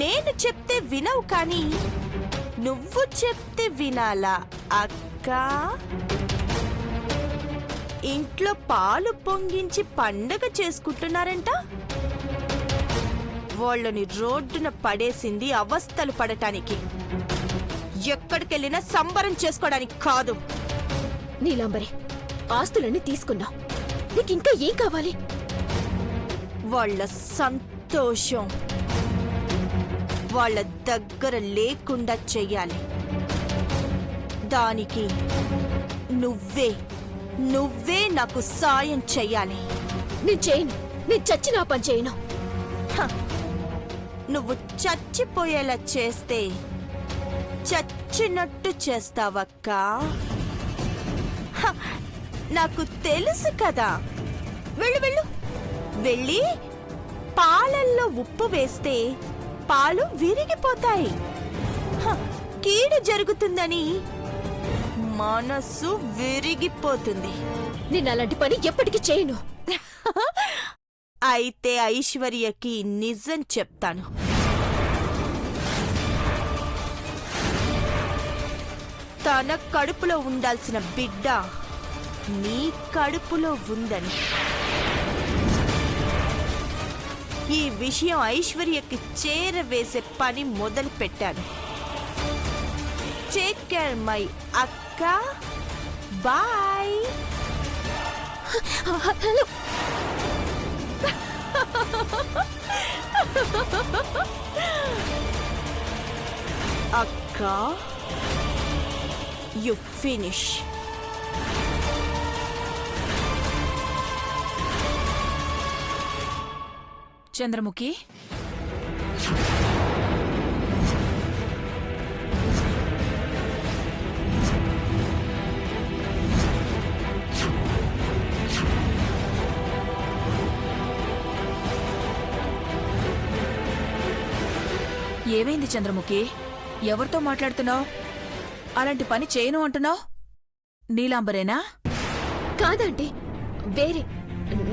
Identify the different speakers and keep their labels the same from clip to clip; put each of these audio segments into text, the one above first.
Speaker 1: నేను చెప్తే వినవు కానీ నువ్వు చెప్తే వినాలా అక్క? ఇంట్లో పాలు పొంగించి పండగ చేసుకుంటున్నారంట. వాళ్ళని రోడ్డున పడేసింది అవస్థలు పడటానికి, ఎక్కడికెళ్ళినా సంబరం చేసుకోవడానికి కాదు.
Speaker 2: నీలాంబరి, ఆస్తులన్నీ తీసుకున్నా, నీకింకా ఏం కావాలి?
Speaker 1: వాళ్ళ సంతోషం వాళ్ళ దగ్గర లేకుండా చెయ్యాలి. దానికి నువ్వే నాకు సాయం చెయ్యాలి.
Speaker 2: నేను చేయను, నేను చచ్చిన పని చేయను.
Speaker 1: నువ్వు చచ్చిపోయేలా చేస్తే చచ్చినట్టు చేస్తావక్కా. నాకు తెలుసు కదా. వెళ్ళు వెళ్ళి పాలల్లో ఉప్పు వేస్తే పాలు విరిగిపోతాయి. కీడు జరుగుతుందని మనసు విరిగిపోతుంది.
Speaker 2: నేను అలాంటి పని ఎప్పటికీ చేయను.
Speaker 1: అయితే ఐశ్వర్యకి నిజం చెప్తాను. తన కడుపులో ఉండాల్సిన బిడ్డ నీ కడుపులో ఉందని. ఈ విషయం ఐశ్వర్యకి చేరవేసే పని మొదలు పెట్టాను. టేక్ కేర్ మై అక్క. బాయ్.
Speaker 2: హలో.
Speaker 1: అక్క, యు ఫినిష్.
Speaker 3: చంద్రముఖి, ఏమైంది చంద్రముఖి? ఎవరితో మాట్లాడుతున్నావు? అలాంటి పని చేయను అంటున్నావు? నీలాంబరేనా?
Speaker 2: కాదండి, వేరే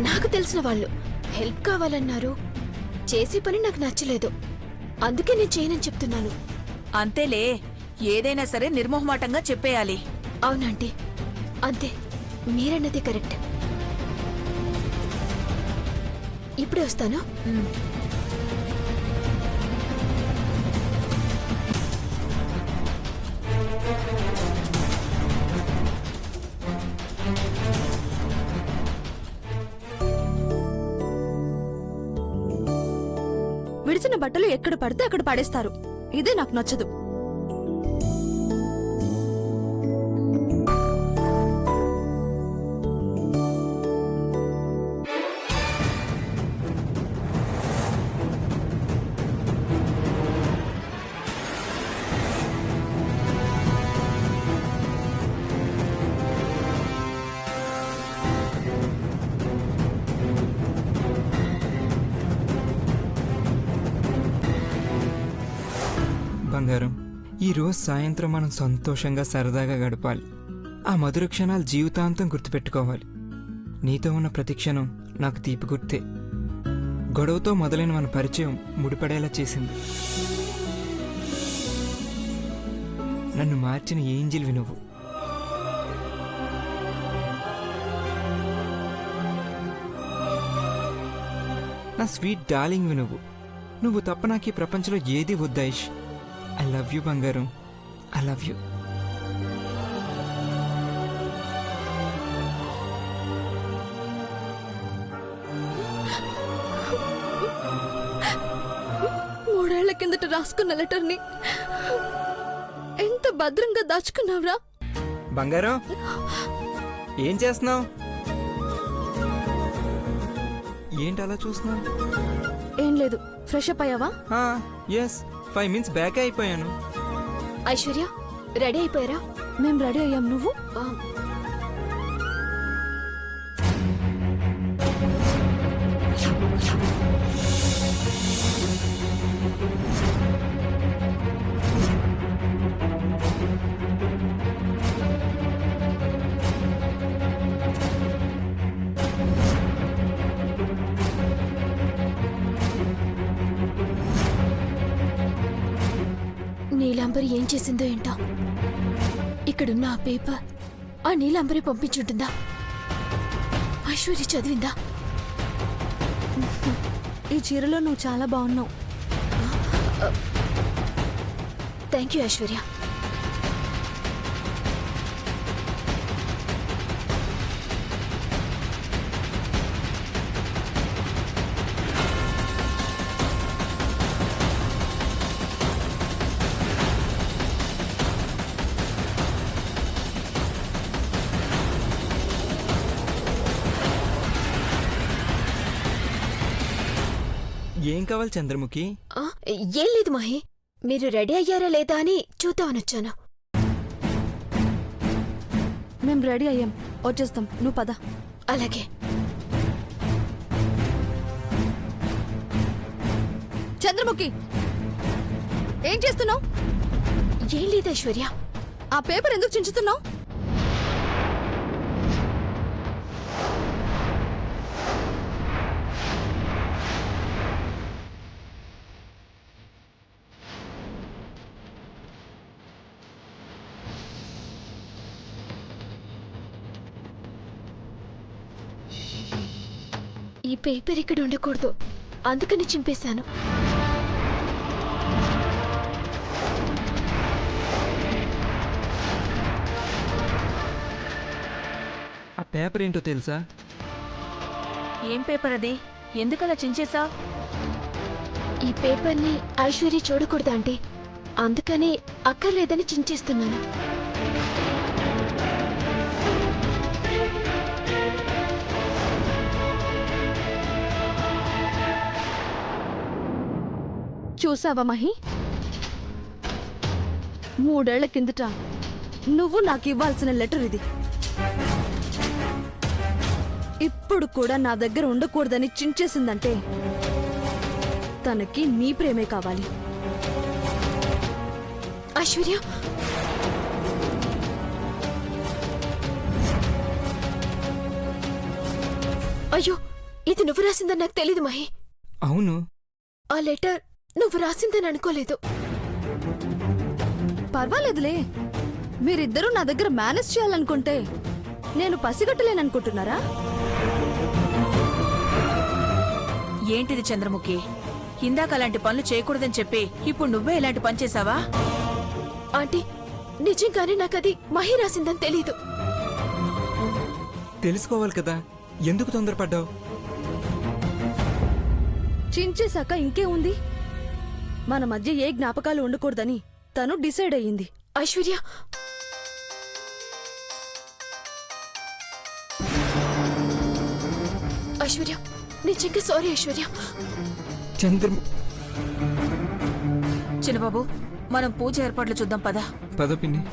Speaker 2: నాకు తెలిసిన వాళ్ళు. హెల్ప్ కావాలన్నారు. చేసే పని నాకు నచ్చలేదు, అందుకే నేను చేయనని చెప్తున్నాను.
Speaker 3: అంతేలే, ఏదైనా సరే నిర్మోహమాటంగా చెప్పేయాలి.
Speaker 2: అవునండి, అంతే. మీరన్నది కరెక్ట్. ఇప్పుడే వస్తాను.
Speaker 4: విడిచిన బట్టలు ఎక్కడ పడితే అక్కడ పడేస్తారు. ఇదే నాకు నచ్చదు.
Speaker 5: బంగారం, ఈరోజు సాయంత్రం మనం సంతోషంగా సరదాగా గడపాలి. ఆ మధుర క్షణాలు జీవితాంతం గుర్తుపెట్టుకోవాలి. నీతో ఉన్న ప్రతి క్షణం నాకు తీపి గుర్తే. గొడవతో మొదలైన మన పరిచయం ముడిపడేలా చేసింది. నన్ను మార్చిన ఏంజిల్వి నువ్వు. నా స్వీట్ డార్లింగ్వి నువ్వు. నువ్వు తప్ప నాకు ఈ ప్రపంచంలో ఏది వద్దాయిష్. I love you, బంగారం. I love you.
Speaker 4: మూడేళ్ల కిందట రాసుకున్న లెటర్ని ఎంత భద్రంగా దాచుకున్నావురా?
Speaker 5: బంగారం, ఏం చేస్తున్నావు? ఏంటి అలా చూస్తున్నావు?
Speaker 4: ఏం లేదు. ఫ్రెష్ అప్ అయ్యావా?
Speaker 5: ఎస్, 5 minutes బ్యాక్ అయిపోయాను.
Speaker 2: ఐశ్వర్య, రెడీ అయిపోయారా?
Speaker 4: మేం రెడీ అయ్యాం. నువ్వు?
Speaker 2: నీలాంబరి ఏం చేసిందో ఏంటో. ఇక్కడున్న ఆ పేపర్ ఆ నీలాంబరి పంపించుంటుందా? ఐశ్వర్య చదివిందా?
Speaker 4: ఈ చీరలో నువ్వు చాలా బాగున్నావు.
Speaker 2: Thank you Aishwarya.
Speaker 5: ఏం కావాలి చంద్రముఖి?
Speaker 2: ఆ, ఏం లేదు మహి, మీరు రెడీ అయ్యారా లేదా అని చూద్దామనొచ్చాను.
Speaker 4: మేం రెడీ అయ్యాం, వచ్చేస్తాం, నువ్వు పద.
Speaker 2: అలాగే.
Speaker 4: చంద్రముఖి, ఏం చేస్తున్నావు?
Speaker 2: ఏం లేదు ఐశ్వర్య.
Speaker 4: ఆ పేపర్ ఎందుకు చించుతున్నావు?
Speaker 2: ఈ పేపర్ ఇక్కడ ఉండకూడదు, అందుకని చింపేశాను.
Speaker 5: ఆ పేపర్ ఏంటో తెలుసా?
Speaker 3: ఏం పేపర్ అది? ఎందుకలా చించేశావ్?
Speaker 2: ఈ పేపర్ని ఐశ్వర్య చూడకూడదా అంటే, అందుకని అక్కర్లేదని చించేస్తున్నాను.
Speaker 4: చూసావా మహి, 3 ఏళ్ల కిందట నువ్వు నాకు ఇవ్వాల్సిన లెటర్ ఇది. ఇప్పుడు కూడా నా దగ్గర ఉండకూడదని చించేసిందంటే తనకి నీ ప్రేమే కావాలి.
Speaker 2: ఐశ్వర్య, అయ్యో, ఇది నువ్వు రాసిందని నాకు తెలీదు మహి.
Speaker 5: అవును.
Speaker 2: ఆ లెటర్ నువ్వు రాసిందని అనుకోలేదు.
Speaker 4: పర్వాలేదులే, మీరిద్దరూ నా దగ్గర మేనేజ్ చేయాలనుకుంటే నేను పసిగట్టలేననుకుంటున్నారా?
Speaker 3: ఏంటిది చంద్రముఖి? ఇందాక అలాంటి పనులు చేయకూడదని చెప్పి ఇప్పుడు నువ్వే ఇలాంటి పని చేశావా?
Speaker 2: ఆంటీ, నిజంగానే నాకది మహి రాసిందని తెలీదు.
Speaker 5: తెలుసుకోవాలి కదా, ఎందుకు తొందరపడ్డావు?
Speaker 4: చించేశాక ఇంకే ఉంది, మన మధ్య ఏ జ్ఞాపకాలు ఉండకూడదని తను డిసైడ్ అయ్యింది.
Speaker 2: ఐశ్వర్య, ఐశ్వర్య, నిజంగా సారీ ఐశ్వర్య.
Speaker 3: చిన్నబాబు, మనం పూజ ఏర్పాట్లు చూద్దాం పదా.
Speaker 5: పద పిన్ని.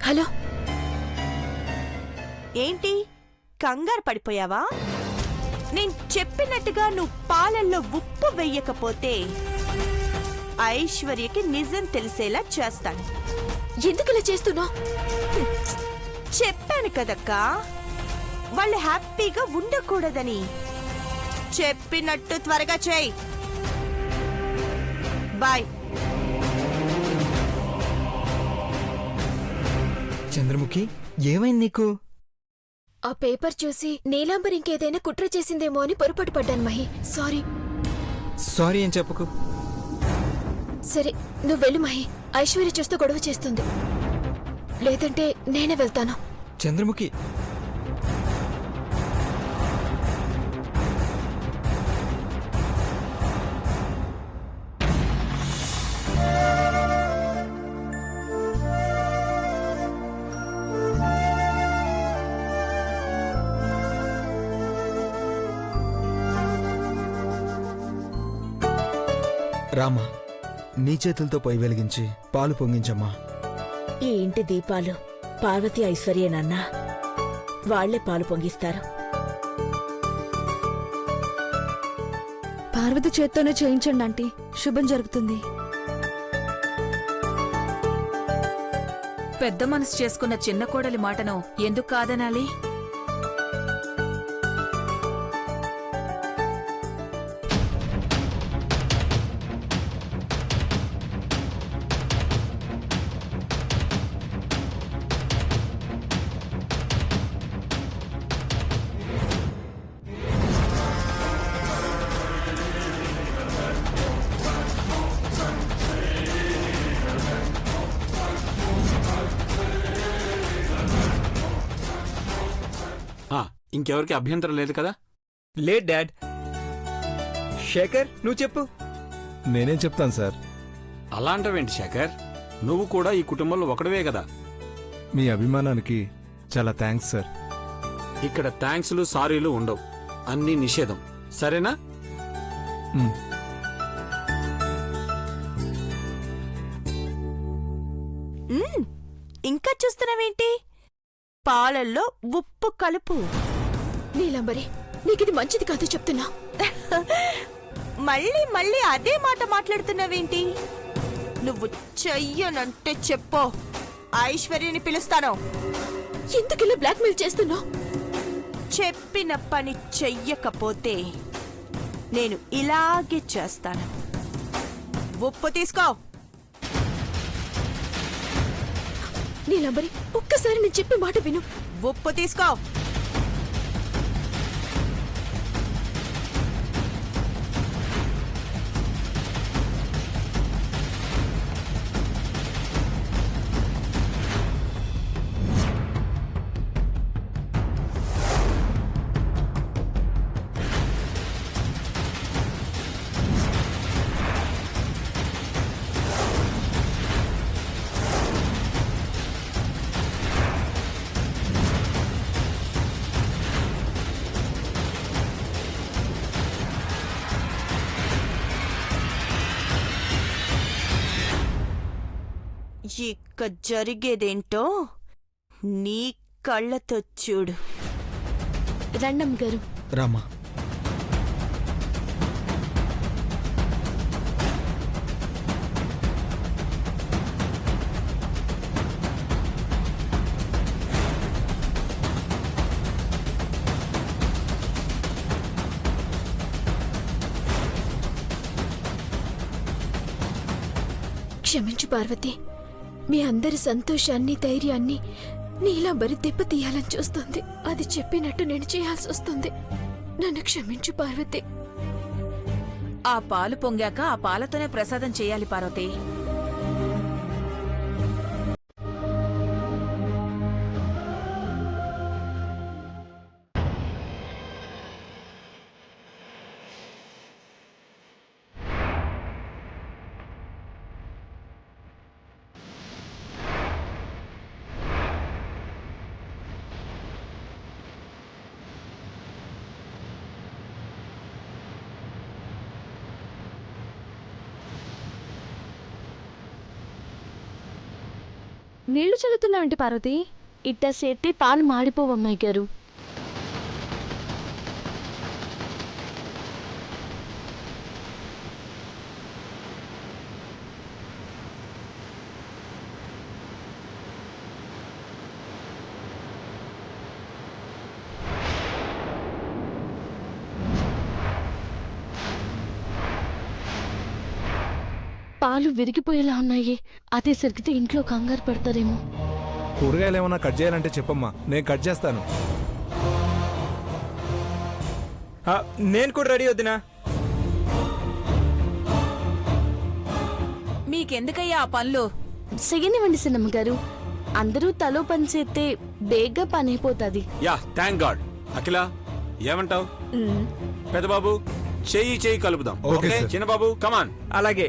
Speaker 2: హలో,
Speaker 1: ఏంటి కంగారు పడిపోయావా? నేను చెప్పినట్టుగా నువ్వు పాలల్లో ఉప్పు వెయ్యకపోతే ఐశ్వర్యకి నిజం తెలిసేలా చేస్తాను.
Speaker 2: ఎందుకలా చేస్తున్నావు?
Speaker 1: చెప్పాను కదక్కా, వాళ్ళు హ్యాపీగా ఉండకూడదని. చెప్పినట్టు త్వరగా చేయి. బాయ్.
Speaker 5: చంద్రముఖి, ఏమైంది నీకు?
Speaker 2: ఆ పేపర్ చూసి నీలాంబర్ ఇంకేదైనా కుట్ర చేసిందేమో అని పొరపాటు పడ్డాను మహి. సారీ.
Speaker 5: సారీ అని చెప్పకు.
Speaker 2: సరే, నువ్వు వెళ్ళు మహి, ఐశ్వర్య చూస్తూ గొడవ చేస్తుంది. లేదంటే నేనే వెళ్తాను.
Speaker 5: చంద్రముఖి,
Speaker 6: రామా, నీ చేతులతో పొయ్యి వెలిగించి పాలు పొంగించమ్మా.
Speaker 7: ఈ ఇంటి దీపాలు పార్వతి ఐశ్వర్యేనన్నా. వాళ్లే పాలు పొంగిస్తారు.
Speaker 4: పార్వతి చేత్తోనే చేయించండి ఆంటీ, శుభం జరుగుతుంది.
Speaker 3: పెద్ద మనసు చేసుకున్న చిన్న కోడలి మాటను ఎందుకు కాదనాలి?
Speaker 8: ఇంకెవరికి అభ్యంతరం లేదు కదా?
Speaker 5: Late dad. శేఖర్ నువ్వు చెప్పు.
Speaker 6: నేనేం చెప్తాను సార్,
Speaker 8: అలా అంటావేంటి శేఖర్? నువ్వు కూడా ఈ కుటుంబంలో ఒకడవే కదా.
Speaker 6: మీ అభిమానానికి చాలా థ్యాంక్స్ సార్.
Speaker 8: ఇక్కడ థ్యాంక్స్లు సారీలు ఉండవు, అన్నీ నిషేధం. సరేనా?
Speaker 6: మ్.
Speaker 1: ఇంకా చూస్తున్నావేంటి? పాలల్లో ఉప్పు కలుపు.
Speaker 2: నీలంబరి, నీకిది మంచిది కాదు చెప్తున్నా.
Speaker 1: మళ్ళీ మళ్ళీ అదే మాట మాట్లాడుతున్నావేంటి? నువ్వు చెయ్యనంటే చెప్పు, ఐశ్వర్యని పిలుస్తాను.
Speaker 2: ఎందుకిలా బ్లాక్మెయిల్ చేస్తున్నావు?
Speaker 1: చెప్పిన పని చెయ్యకపోతే నేను ఇలాగే చేస్తాను. ఉప్పు తీసుకో.
Speaker 2: నీలంబరి, ఒక్కసారి నేను చెప్పే మాట విను.
Speaker 1: ఉప్పు తీసుకో. ఇక జరిగేదేంటో నీ కళ్ళతో చూడు.
Speaker 2: రండమ్మ గారు.
Speaker 6: రామా,
Speaker 2: క్షమించు పార్వతి, మీ అందరి సంతోషాన్ని ధైర్యాన్ని నీలాంబరి దెబ్బతీయాలని చూస్తుంది. అది చెప్పినట్టు నేను చేయాల్సి వస్తుంది. నన్ను క్షమించు పార్వతి.
Speaker 3: ఆ పాలు పొంగాక ఆ పాలతోనే ప్రసాదం చేయాలి పార్వతి.
Speaker 4: నీళ్లు చల్లుతున్నావంటి పార్వతి?
Speaker 9: ఇట్ట సేత్తే పాలు మాడిపోవమ్మాయి గారు. పాలు విరిగిపోయేలా ఉన్నాయి. అదే సరిగితే ఇంట్లో కంగారు పడతారేమో.
Speaker 6: కూరగాయలు ఏమన్నా కట్ చేయాలంటే చెప్పమ్మా, నేను కట్ చేస్తాను.
Speaker 5: నేను కూడా రెడీ వద్దునా.
Speaker 3: మీకెందుకయ్యా ఆ పనులు?
Speaker 9: సిగనివ్వండి సిన్నమ్మ గారు, అందరూ తలో పని చేస్తే బేగ్గా పని అయిపోతుంది.
Speaker 8: Yeah, thank God. అఖిల ఏమంటావు? పెద్దబాబు చెయ్యి కలుపుదాం.
Speaker 6: Okay
Speaker 8: okay
Speaker 6: sir.
Speaker 8: చిన్నబాబు కమాన్.
Speaker 5: అలాగే.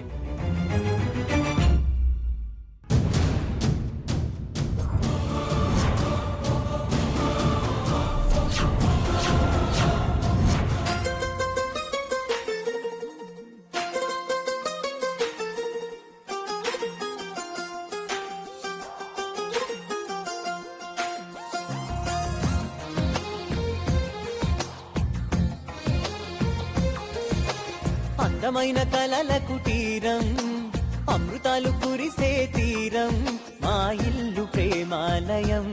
Speaker 7: అందమైన కలల కుటీరం అమృతాలు కురిసే తీరం మా ఇల్లు ప్రేమాలయం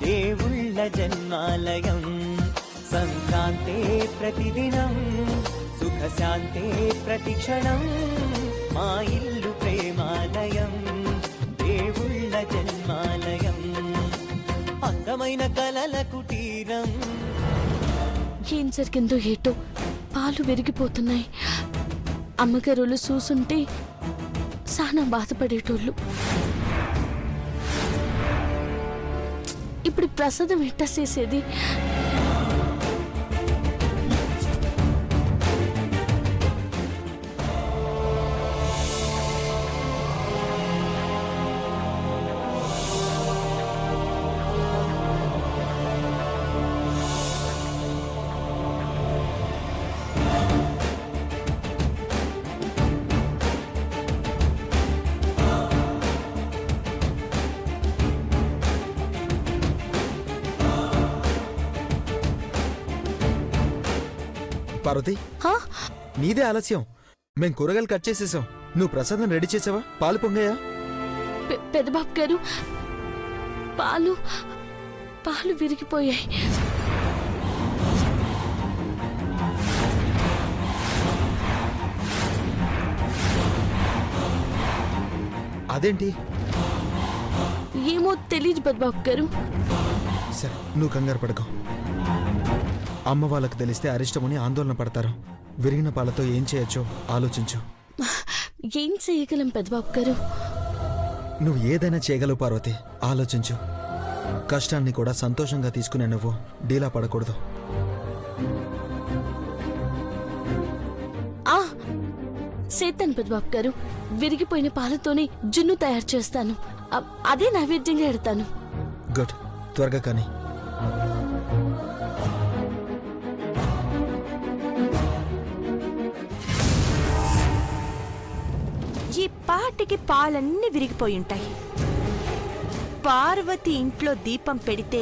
Speaker 7: దేవుళ్ళ జన్మాలయం సంక్రాంతే ప్రతిదినం సుఖశాంతే ప్రతిక్షణం మా ఇల్లు ప్రేమాలయం దేవుళ్ళ జన్మాలయం అందమైన కలల కుటీరం.
Speaker 9: ఏం జరిగిందో ఏటో పాలు విరిగిపోతున్నాయి. అమ్మగారులు చూసుంటే చాలా బాధపడేటోళ్ళు. ఇప్పుడు ప్రసాదం ఎట్టా చేసేది?
Speaker 10: పార్వతి,
Speaker 9: హా?
Speaker 10: నీదే ఆలస్యం. మేం కూరగాయలు కట్ చేసేసాం. నువ్వు ప్రసాదం రెడీ చేసావా? పాలు పొంగాయా?
Speaker 9: పెద్దబాబు గారు, పాలు పాలు విరిగిపోయాయి.
Speaker 10: అదేంటి?
Speaker 9: ఏమో తెలీదు పెద్దబాబు గారు.
Speaker 10: సరే, నువ్వు కంగారు పడకు. అమ్మ వాళ్ళకు తెలిస్తే అరిష్టమని ఆందోళన పడతారు. విరిగిన పాలతో ఏం చేయొచ్చో ఆలోచించు.
Speaker 9: ఏం చేయగలం పెద్దబాబు గారు?
Speaker 10: నువ్వు ఏదైనా చేయగలవు పార్వతి. ఆలోచించు. కష్టాన్ని కూడా సంతోషంగా తీసుకునే నువ్వు డీలా పడకూడదు.
Speaker 9: సేతాను పెద్దబాబు గారు. విరిగిపోయిన పాలతోనే జున్ను తయారు చేస్తాను. అదే నైవేద్యంగా ఎడతాను.
Speaker 10: గుడ్, త్వరగా కానీ.
Speaker 1: ఈ పాటికి పాలన్నీ విరిగిపోయుంటాయి. పార్వతి ఇంట్లో దీపం పెడితే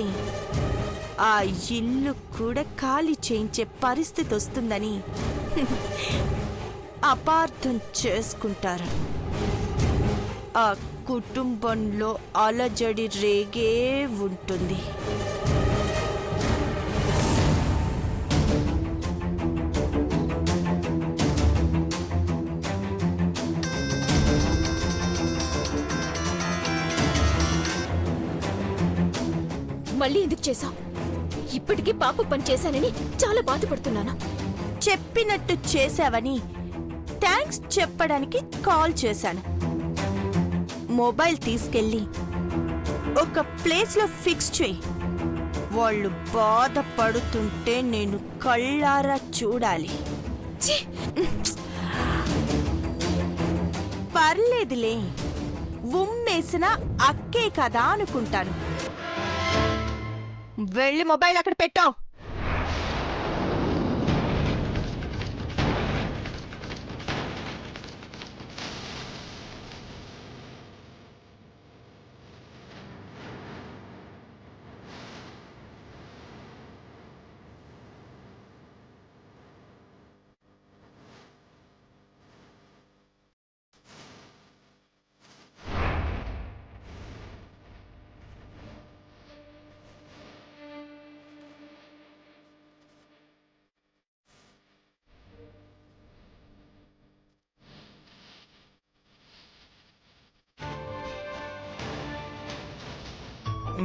Speaker 1: ఆ ఇల్లు కూడా ఖాళీ చేయించే పరిస్థితి వస్తుందని అపార్థం చేసుకుంటారు. ఆ కుటుంబంలో అలజడి రేగే ఉంటుంది.
Speaker 2: మళ్ళీ ఎందుకు చేశావు? ఇప్పటికీ పాప పని చేశానని చాలా బాధపడుతున్నాను.
Speaker 1: చెప్పినట్టు చేశావని థ్యాంక్స్ చెప్పడానికి కాల్ చేశాను. మొబైల్ తీసుకెళ్ళి ఒక ప్లేస్లో ఫిక్స్ చేయి. వాళ్ళు బాధపడుతుంటే నేను కళ్ళారా చూడాలి. పర్లేదులే, ఉమ్మేసిన అక్కే కదా అనుకుంటాను. వెళ్ళి మొబైల్ అక్కడ పెట్టావు.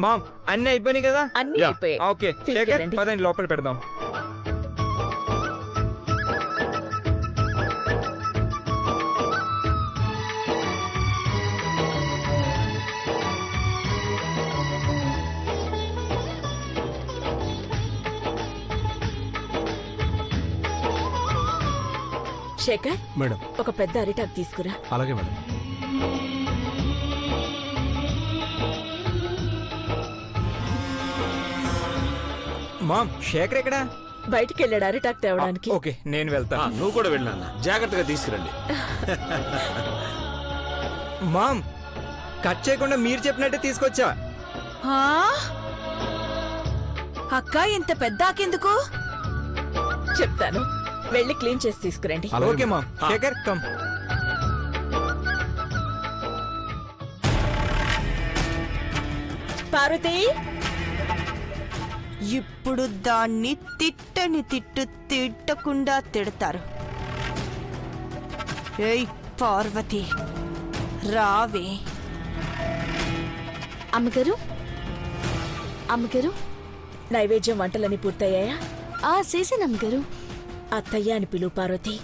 Speaker 5: మామ్, అన్నీ అయిపోయినాయి కదా?
Speaker 3: అన్నీ అయిపోయాయి.
Speaker 5: ఓకే,
Speaker 3: తీసుకెళ్ళండి.
Speaker 5: పదండి లోపల పెడదాం.
Speaker 2: శేఖర్,
Speaker 6: మేడం.
Speaker 2: ఒక పెద్ద అరిటాకు తీసుకురా.
Speaker 6: అలాగే మేడం.
Speaker 5: మామ్, శేఖర్ ఎక్కడా?
Speaker 2: బయటికి వెళ్ళాడు అరిటాకు తేవడానికి.
Speaker 5: ఓకే, నేను వెళ్తా.
Speaker 8: నువ్వు కూడా వెళ్ళినా జాగ్రత్తగా తీసుకురండి.
Speaker 5: మామ్, కట్ చేయకుండా మీరు చెప్పినట్టే తీసుకొచ్చా.
Speaker 3: అక్క, ఇంత పెద్ద ఆకెందుకు?
Speaker 2: చెప్తాను.
Speaker 3: వెళ్ళి క్లీన్ చేసి తీసుకురండి.
Speaker 5: Okay ma'am. Shekhar come.
Speaker 3: Parvati,
Speaker 1: ఇప్పుడు దాన్ని తిట్టని తిట్టు తిట్టకుండా తిడతారు. ఏయ్ పార్వతి, రావే.
Speaker 9: అమ్మగారు, అమ్మగారు,
Speaker 3: నైవేద్యం వంటలని పూర్తయ్యాయా?
Speaker 9: చేశాను అమ్మగారు.
Speaker 3: అత్తయ్య అని పిలువు పార్వతి.